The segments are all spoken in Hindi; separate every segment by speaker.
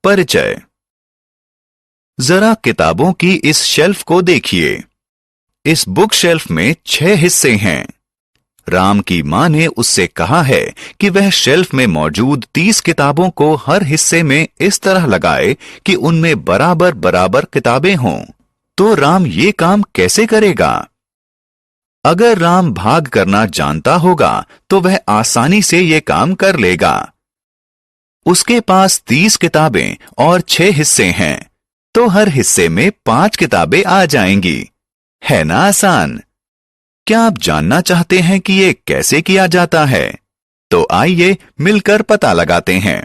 Speaker 1: परिचय। जरा किताबों की इस शेल्फ को देखिए। इस बुक शेल्फ में 6 हिस्से हैं। राम की मां ने उससे कहा है कि वह शेल्फ में मौजूद 30 किताबों को हर हिस्से में इस तरह लगाए कि उनमें बराबर बराबर किताबें हों। तो राम ये काम कैसे करेगा? अगर राम भाग करना जानता होगा तो वह आसानी से ये काम कर लेगा। उसके पास 30 किताबें और 6 हिस्से हैं, तो हर हिस्से में 5 किताबें आ जाएंगी। है ना आसान? क्या आप जानना चाहते हैं कि ये कैसे किया जाता है? तो आइए मिलकर पता लगाते हैं।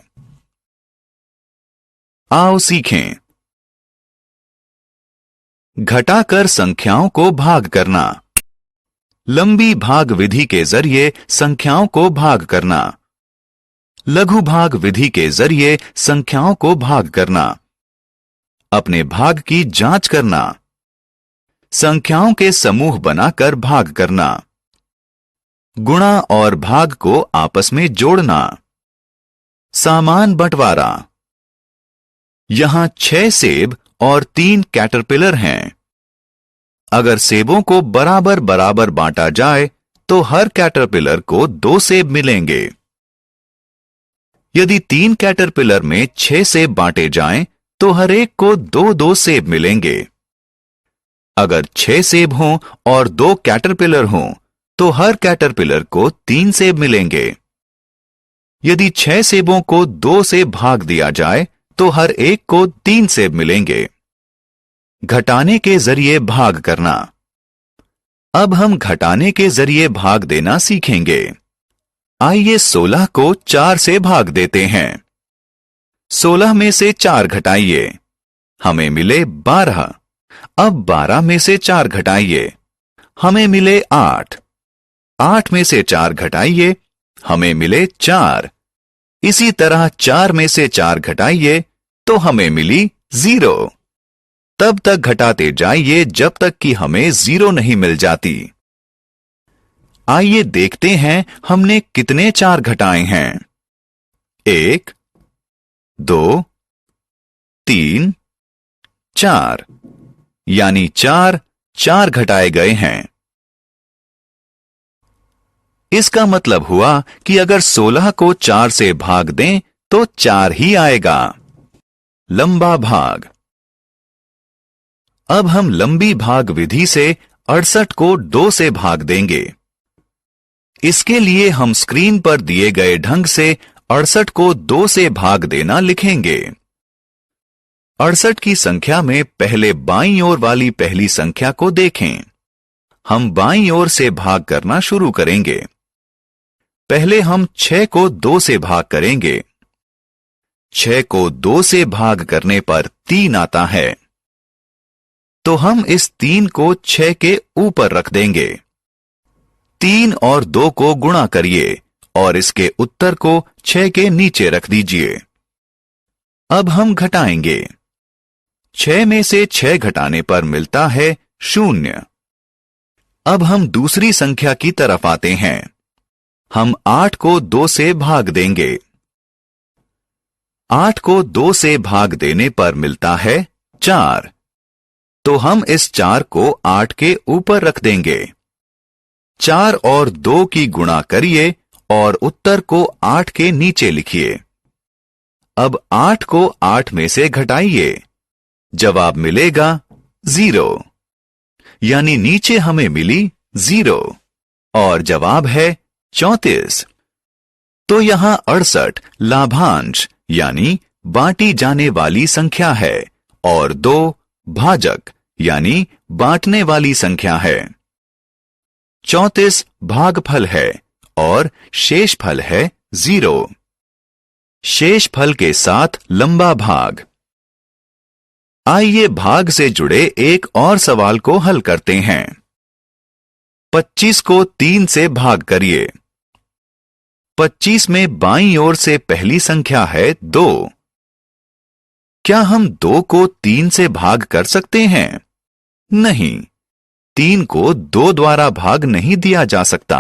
Speaker 1: आओ सीखें। घटाकर संख्याओं को भाग करना। लंबी भाग विधि के जरिए संख्याओं को भाग करना। लघु भाग विधि के जरिए संख्याओं को भाग करना। अपने भाग की जांच करना। संख्याओं के समूह बनाकर भाग करना। गुणा और भाग को आपस में जोड़ना। सामान बंटवारा। यहां 6 सेब और 3 कैटरपिलर हैं। अगर सेबों को बराबर बराबर बांटा जाए तो हर कैटरपिलर को 2 सेब मिलेंगे। यदि 3 कैटरपिलर में 6 सेब बांटे जाएं तो हर एक को 2-2 सेब मिलेंगे। अगर 6 सेब हों और 2 कैटरपिलर हों तो हर कैटरपिलर को 3 सेब मिलेंगे। यदि 6 सेबों को 2 से भाग दिया जाए तो हर एक को 3 सेब मिलेंगे। घटाने के जरिए भाग करना। अब हम घटाने के जरिए भाग देना सीखेंगे। आइए 16 को 4 से भाग देते हैं। 16 में से 4 घटाइए, हमें मिले 12। अब 12 में से 4 घटाइए, हमें मिले 8। 8 में से 4 घटाइए, हमें मिले 4। इसी तरह 4 में से 4 घटाइए तो हमें मिली 0। तब तक घटाते जाइए जब तक कि हमें 0 नहीं मिल जाती। आइए देखते हैं हमने कितने 4 घटाए हैं। 1, 2, 3, 4, यानी 4 घटाए गए हैं। इसका मतलब हुआ कि अगर 16 को 4 से भाग दें तो 4 ही आएगा। लंबा भाग। अब हम लंबी भाग विधि से 68 को 2 से भाग देंगे। इसके लिए हम स्क्रीन पर दिए गए ढंग से 68 को 2 से भाग देना लिखेंगे। 68 की संख्या में पहले बाईं ओर वाली पहली संख्या को देखें। हम बाईं ओर से भाग करना शुरू करेंगे। पहले हम 6 को 2 से भाग करेंगे। 6 को 2 से भाग करने पर 3 आता है, तो हम इस 3 को 6 के ऊपर रख देंगे। 3 और 2 को गुणा करिए और इसके उत्तर को 6 के नीचे रख दीजिए। अब हम घटाएंगे। 6 में से 6 घटाने पर मिलता है 0। अब हम दूसरी संख्या की तरफ आते हैं। हम 8 को 2 से भाग देंगे। 8 को 2 से भाग देने पर मिलता है 4, तो हम इस 4 को 8 के ऊपर रख देंगे। 4 और 2 की गुणा करिए और उत्तर को 8 के नीचे लिखिए। अब 8 को 8 में से घटाइए, जवाब मिलेगा 0, यानी नीचे हमें मिली 0 और जवाब है 34। तो यहां 68 लाभांश यानी बांटी जाने वाली संख्या है और 2 भाजक यानी बांटने वाली संख्या है। 34 भागफल है और शेषफल है 0। शेषफल के साथ लंबा भाग। आइए भाग से जुड़े एक और सवाल को हल करते हैं। 25 को 3 से भाग करिए। 25 में बाईं ओर से पहली संख्या है 2। क्या हम 2 को 3 से भाग कर सकते हैं? नहीं, 3 को 2 द्वारा भाग नहीं दिया जा सकता।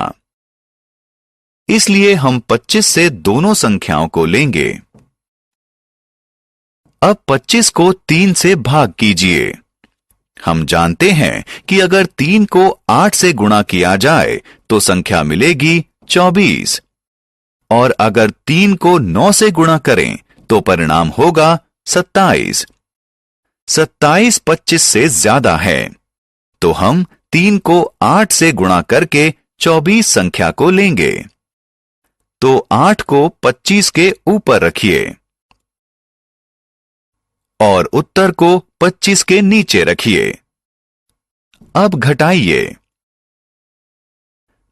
Speaker 1: इसलिए हम 25 से दोनों संख्याओं को लेंगे। अब 25 को 3 से भाग कीजिए। हम जानते हैं कि अगर 3 को 8 से गुणा किया जाए तो संख्या मिलेगी 24, और अगर 3 को 9 से गुणा करें तो परिणाम होगा 27। 27 25 से ज्यादा है, तो हम 3 को 8 से गुणा करके 24 संख्या को लेंगे। तो 8 को 25 के ऊपर रखिए और उत्तर को 25 के नीचे रखिए। अब घटाइए।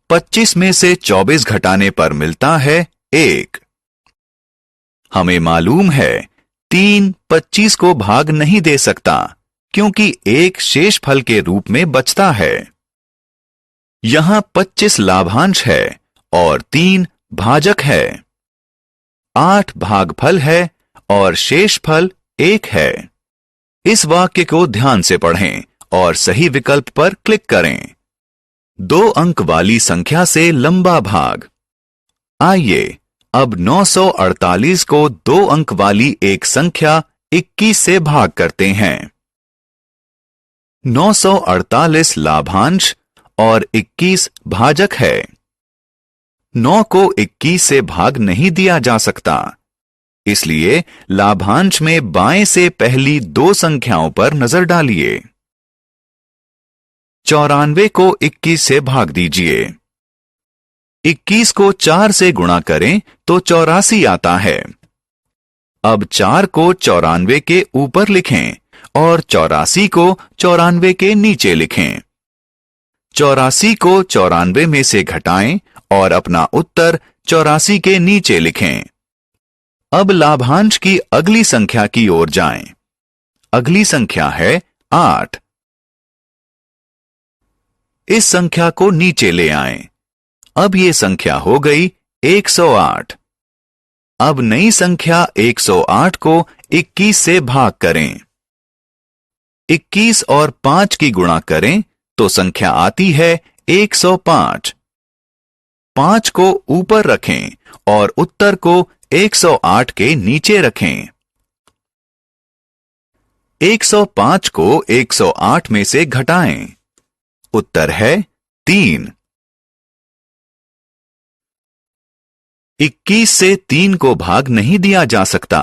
Speaker 1: 25 में से 24 घटाने पर मिलता है 1। हमें मालूम है 3 25 को भाग नहीं दे सकता, क्योंकि 1 शेषफल के रूप में बचता है। यहां 25 लाभांश है और 3 भाजक है। 8 भागफल है और शेषफल 1 है। इस वाक्य को ध्यान से पढ़ें और सही विकल्प पर क्लिक करें। 2 अंक वाली संख्या से लंबा भाग। आइए अब 948 को 2 अंक वाली एक संख्या 21 से भाग करते हैं। 948 लाभांश और 21 भाजक है। 9 को 21 से भाग नहीं दिया जा सकता, इसलिए लाभांश में बाएं से पहली 2 संख्याओं पर नजर डालिए। 94 को 21 से भाग दीजिए। 21 को 4 से गुणा करें तो 84 आता है। अब 4 को 94 के ऊपर लिखें और 84 को 94 के नीचे लिखें। 84 को 94 में से घटाएं और अपना उत्तर 84 के नीचे लिखें। अब लाभांश की अगली संख्या की ओर जाएं। अगली संख्या है 8। इस संख्या को नीचे ले आएं। अब ये संख्या हो गई 108। अब नई संख्या 108 को 21 से भाग करें। 21 और 5 की गुणा करें तो संख्या आती है 105। 5 को ऊपर रखें और उत्तर को 108 के नीचे रखें। 105 को 108 में से घटाएं। उत्तर है 3। 21 से 3 को भाग नहीं दिया जा सकता,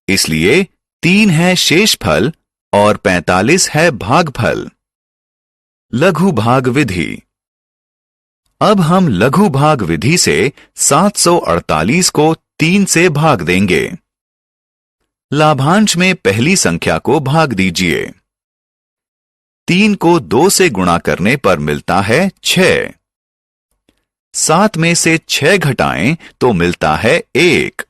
Speaker 1: इसलिए 3 है शेषफल और 45 है भागफल। लघु भाग विधि। अब हम लघु भाग विधि से 748 को 3 से भाग देंगे। लाभांश में पहली संख्या को भाग दीजिए। 3 को 2 से गुणा करने पर मिलता है 6। 7 में से 6 घटाएं तो मिलता है 1।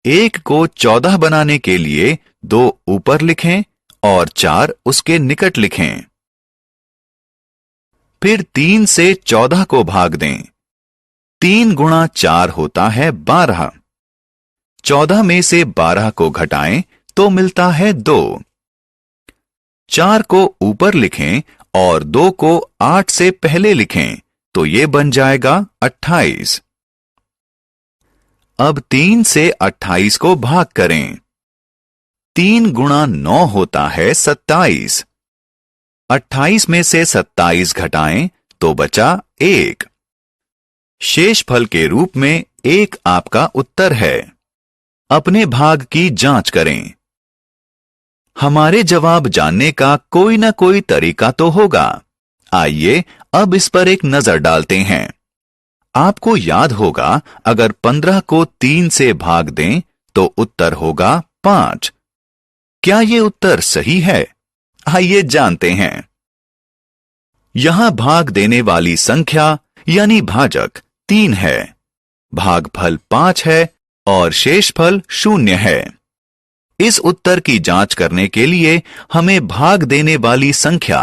Speaker 1: 1 को 14 बनाने के लिए 2 ऊपर लिखें और 4 उसके निकट लिखें। फिर 3 से 14 को भाग दें। 3 गुणा 4 होता है 12। 14 में से 12 को घटाएं तो मिलता है 2। 4 को ऊपर लिखें और 2 को 8 से पहले लिखें तो ये बन जाएगा 28। अब 3 से 28 को भाग करें। 3 गुणा 9 होता है 27। 28 में से 27 घटाएं तो बचा 1। शेषफल के रूप में 1 आपका उत्तर है। अपने भाग की जांच करें। हमारे जवाब जानने का कोई ना कोई तरीका तो होगा। आइए अब इस पर एक नजर डालते हैं। आपको याद होगा अगर 15 को 3 से भाग दें तो उत्तर होगा 5। क्या ये उत्तर सही है? आइए जानते हैं। यहां भाग देने वाली संख्या यानी भाजक 3 है, भागफल 5 है और शेषफल 0 है। इस उत्तर की जांच करने के लिए हमें भाग देने वाली संख्या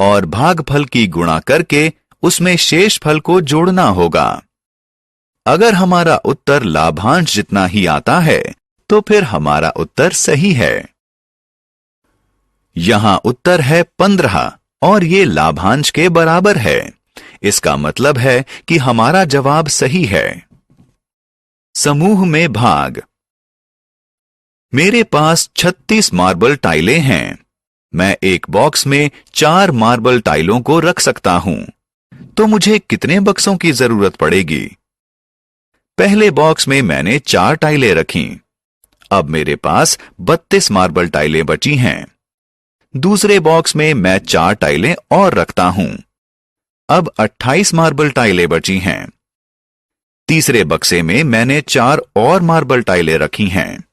Speaker 1: और भागफल की गुणा करके उसमें शेषफल को जोड़ना होगा। अगर हमारा उत्तर लाभांश जितना ही आता है तो फिर हमारा उत्तर सही है। यहां उत्तर है 15 और ये लाभांश के बराबर है। इसका मतलब है कि हमारा जवाब सही है। समूह में भाग। मेरे पास 36 मार्बल टाइलें हैं। मैं एक बॉक्स में 4 मार्बल टाइलों को रख सकता हूं। तो मुझे कितने बक्सों की जरूरत पड़ेगी? पहले बॉक्स में मैंने 4 टाइलें रखीं। अब मेरे पास 32 मार्बल टाइलें बची हैं। दूसरे बॉक्स में मैं 4 टाइलें और रखता हूं। अब 28 मार्बल टाइलें बची हैं। तीसरे बक्से में मैंने 4 और मार्बल टाइलें रखी हैं।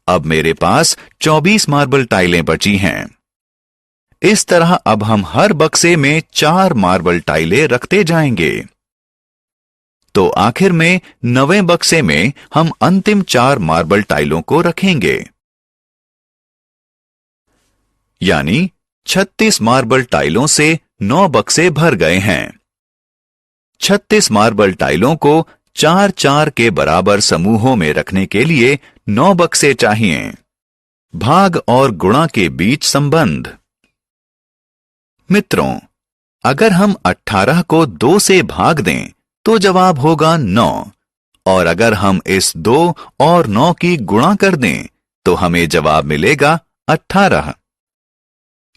Speaker 1: अब मेरे पास 24 मार्बल टाइलें बची हैं। इस तरह अब हम हर बक्से में 4 मार्बल टाइलें रखते जाएंगे। तो आखिर में 9वें बक्से में हम अंतिम 4 मार्बल टाइलों को रखेंगे। यानी 36 मार्बल टाइलों से 9 बक्से भर गए हैं। 36 मार्बल टाइलों को 4-4 के बराबर समूहों में रखने के लिए 9 बक्से चाहिए। भाग और गुणा के बीच संबंध। मित्रों, अगर हम 18 को 2 से भाग दें तो जवाब होगा 9, और अगर हम इस 2 और 9 की गुणा कर दें तो हमें जवाब मिलेगा 18।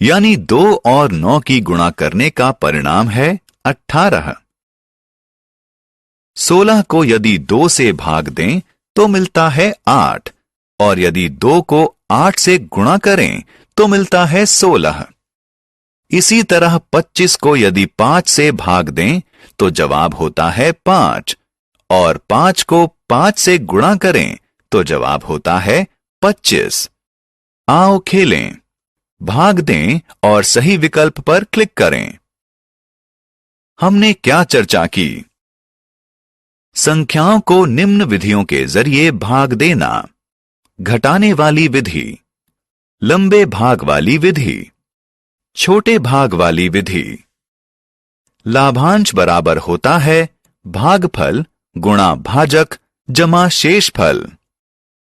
Speaker 1: यानी 2 और 9 की गुणा करने का परिणाम है 18। 16 को यदि 2 से भाग दें तो मिलता है 8, और यदि 2 को 8 से गुणा करें तो मिलता है 16। इसी तरह 25 को यदि 5 से भाग दें तो जवाब होता है 5, और 5 को 5 से गुणा करें तो जवाब होता है 25। आओ खेलें। भाग दें और सही विकल्प पर क्लिक करें। हमने क्या चर्चा की? संख्याओं को निम्न विधियों के जरिए भाग देना। घटाने वाली विधि, लंबे भाग वाली विधि, छोटे भाग वाली विधि। लाभांश बराबर होता है भागफल गुणा भाजक जमा शेषफल।